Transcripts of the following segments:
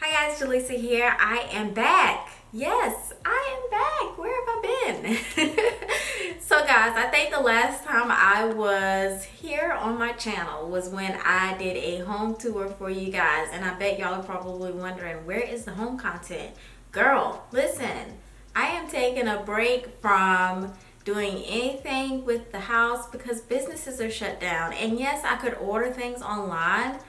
Hi guys, Jaleesa here. I am back. Yes, I am back. Where have I been? So guys, I think the last time I was here on my channel was when I did a home tour for you guys. And I bet y'all are probably wondering, where is the home content? Girl, listen, I am taking a break from doing anything with the house because businesses are shut down. And yes, I could order things online,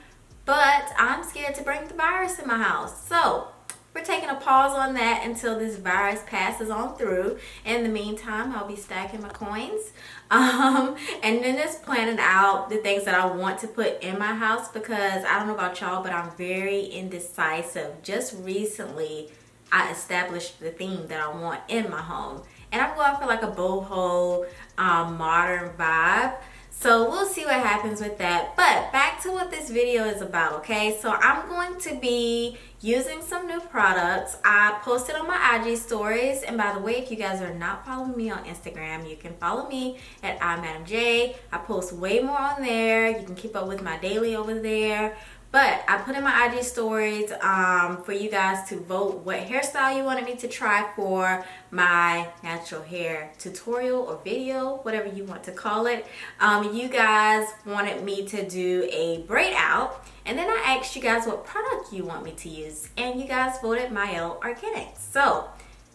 but I'm scared to bring the virus in my house. So we're taking a pause on that until this virus passes on through. In the meantime, I'll be stacking my coins. And then just planning out the things that I want to put in my house because I don't know about y'all, but I'm very indecisive. Just recently, I established the theme that I want in my home. And I'm going for like a boho modern vibe. So we'll see what happens with that. But back to what this video is about, okay? So I'm going to be using some new products. I posted on my IG stories. And by the way, if you guys are not following me on Instagram, you can follow me at iMadameJay. I post way more on there. You can keep up with my daily over there. But I put in my IG stories for you guys to vote what hairstyle you wanted me to try for my natural hair tutorial or video, whatever you want to call it. You guys wanted me to do a braid out. And then I asked you guys what product you want me to use. And you guys voted Mielle Organics. So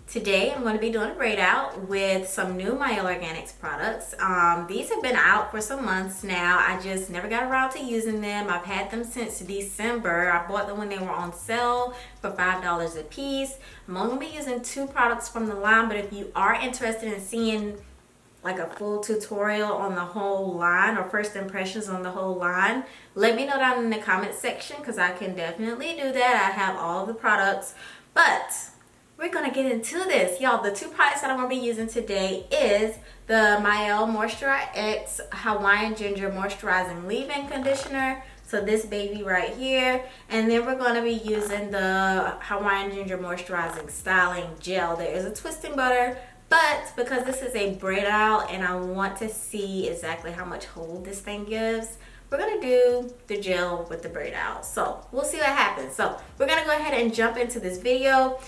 today I'm going to be doing a braid out with some new Mielle Organics products. These have been out for some months now. I just never got around to using them. I've had them since December. I bought them when they were on sale for $5 a piece. I'm only going to be using 2 products from the line, but if you are interested in seeing like a full tutorial on the whole line or first impressions on the whole line, let me know down in the comment section because I can definitely do that. I have all the products, but we're gonna get into this, y'all. The 2 products that I'm gonna be using today is the Mielle Moisture Rx Hawaiian Ginger Moisturizing Leave-In Conditioner. So this baby right here, and then we're gonna be using the Hawaiian Ginger Moisturizing Styling Gel. There is a twisting butter, but because this is a braid out and I want to see exactly how much hold this thing gives, we're gonna do the gel with the braid out. So we'll see what happens. So we're gonna go ahead and jump into this video.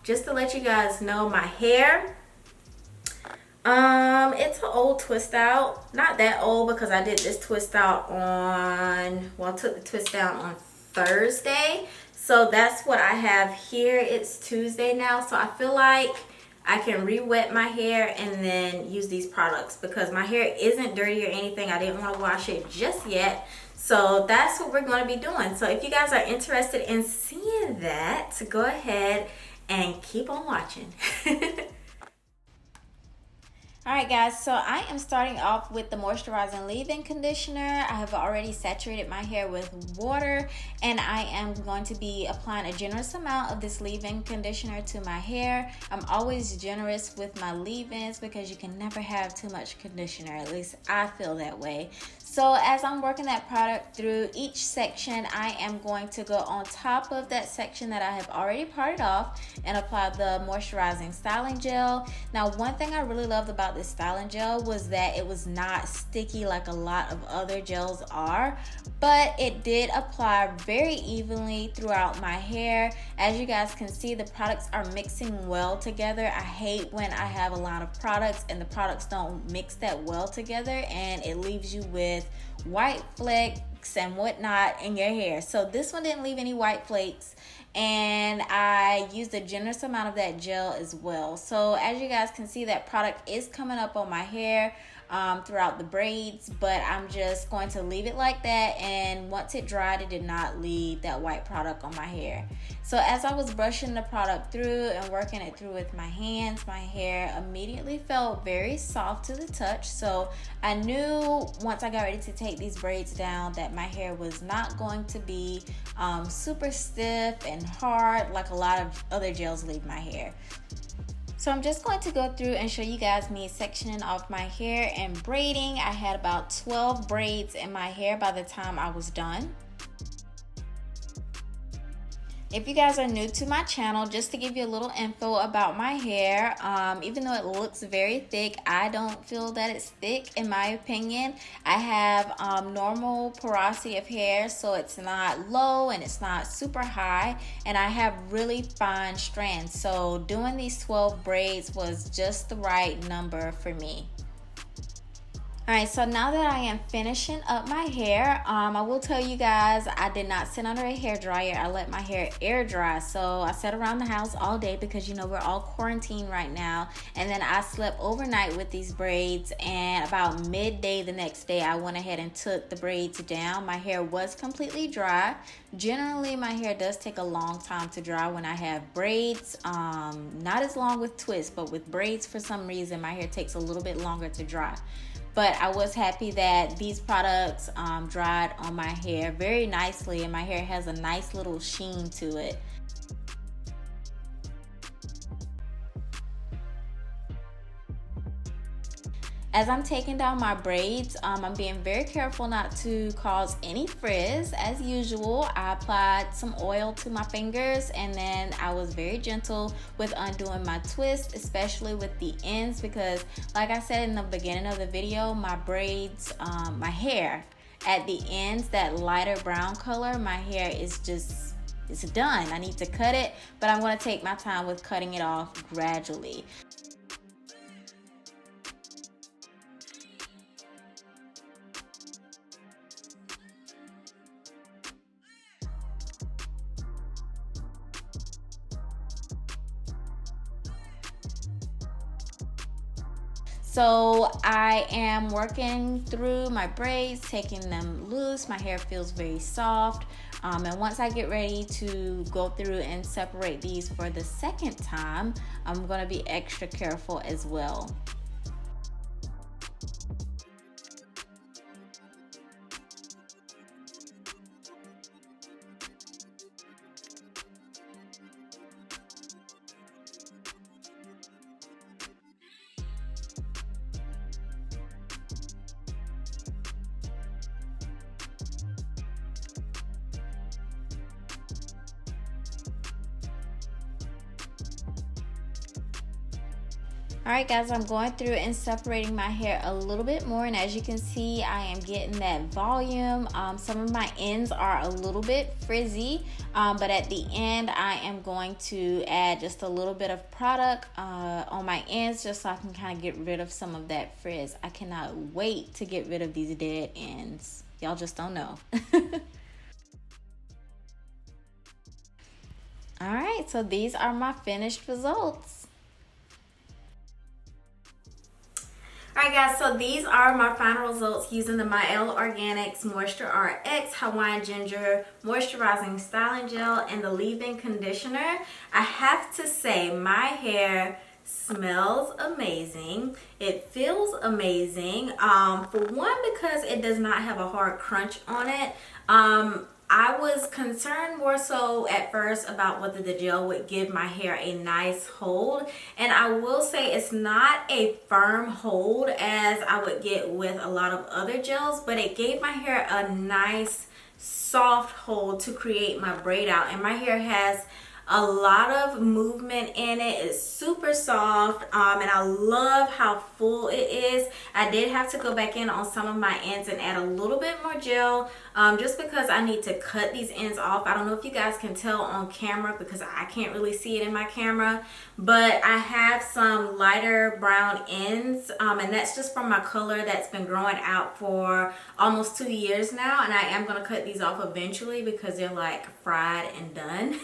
Just to let you guys know, my hair, it's an old twist out. Not that old because I did this twist out on, well, I took the twist out on Thursday. So that's what I have here. It's Tuesday now. So I feel like I can re-wet my hair and then use these products because my hair isn't dirty or anything. I didn't want to wash it just yet. So that's what we're going to be doing. So if you guys are interested in seeing that, go ahead and keep on watching. Alright guys, so I am starting off with the moisturizing leave-in conditioner. I have already saturated my hair with water and I am going to be applying a generous amount of this leave-in conditioner to my hair. I'm always generous with my leave-ins because you can never have too much conditioner. At least I feel that way. So as I'm working that product through each section, I am going to go on top of that section that I have already parted off and apply the moisturizing styling gel. Now, one thing I really loved about this styling gel was that it was not sticky like a lot of other gels are, but it did apply very evenly throughout my hair. As you guys can see, the products are mixing well together. I hate when I have a lot of products and the products don't mix that well together and it leaves you with white flakes and whatnot in your hair. So this one didn't leave any white flakes, and I used a generous amount of that gel as well. So as you guys can see, that product is coming up on my hair throughout the braids, but I'm just going to leave it like that, and once it dried, it did not leave that white product on my hair. So as I was brushing the product through and working it through with my hands, my hair immediately felt very soft to the touch. So I knew once I got ready to take these braids down that my hair was not going to be super stiff and hard like a lot of other gels leave my hair. So I'm just going to go through and show you guys me sectioning off my hair and braiding. I had about 12 braids in my hair by the time I was done. If you guys are new to my channel, just to give you a little info about my hair, even though it looks very thick, I don't feel that it's thick in my opinion. I have normal porosity of hair, so it's not low and it's not super high, and I have really fine strands. So doing these 12 braids was just the right number for me. Alright, so now that I am finishing up my hair, I will tell you guys I did not sit under a hair dryer. I let my hair air dry. So I sat around the house all day because, you know, we're all quarantined right now. And then I slept overnight with these braids, and about midday the next day I went ahead and took the braids down. My hair was completely dry. Generally my hair does take a long time to dry when I have braids. Not as long with twists, but with braids for some reason my hair takes a little bit longer to dry. But I was happy that these products dried on my hair very nicely, and my hair has a nice little sheen to it. As I'm taking down my braids, I'm being very careful not to cause any frizz. As usual, I applied some oil to my fingers, and then I was very gentle with undoing my twist, especially with the ends, because like I said in the beginning of the video, my braids, my hair at the ends, that lighter brown color, my hair is just, it's done. I need to cut it, but I'm going to take my time with cutting it off gradually. So I am working through my braids, taking them loose. My hair feels very soft. And once I get ready to go through and separate these for the second time, I'm going to be extra careful as well. Alright guys, I'm going through and separating my hair a little bit more, and as you can see, I am getting that volume. Some of my ends are a little bit frizzy, but at the end I am going to add just a little bit of product on my ends just so I can kind of get rid of some of that frizz. I cannot wait to get rid of these dead ends. Y'all just don't know. Alright, so these are my finished results. Alright guys, so these are my final results using the Mielle Organics Moisture Rx Hawaiian Ginger Moisturizing Styling Gel and the leave-in conditioner. I have to say, my hair smells amazing. It feels amazing. For one, because it does not have a hard crunch on it. I was concerned more so at first about whether the gel would give my hair a nice hold, and I will say it's not a firm hold as I would get with a lot of other gels, but it gave my hair a nice soft hold to create my braid out, and my hair has a lot of movement in it. It's super soft, and I love how full it is. I did have to go back in on some of my ends and add a little bit more gel, just because I need to cut these ends off. I don't know if you guys can tell on camera because I can't really see it in my camera, but I have some lighter brown ends, and that's just from my color that's been growing out for almost 2 years now, and I am going to cut these off eventually because they're like fried and done.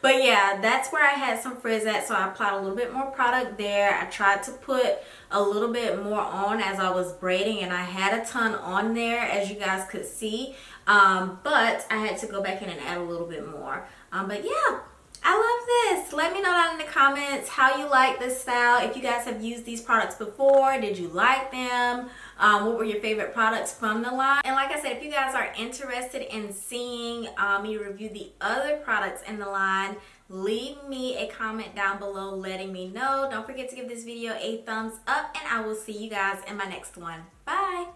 But yeah, that's where I had some frizz at, so I applied a little bit more product there. I tried to put a little bit more on as I was braiding, and I had a ton on there, as you guys could see, but I had to go back in and add a little bit more. But yeah, I love this. Let me know down in the comments how you like this style. If you guys have used these products before, did you like them? What were your favorite products from the line? And like I said, if you guys are interested in seeing me review the other products in the line, leave me a comment down below letting me know. Don't forget to give this video a thumbs up, and I will see you guys in my next one. Bye!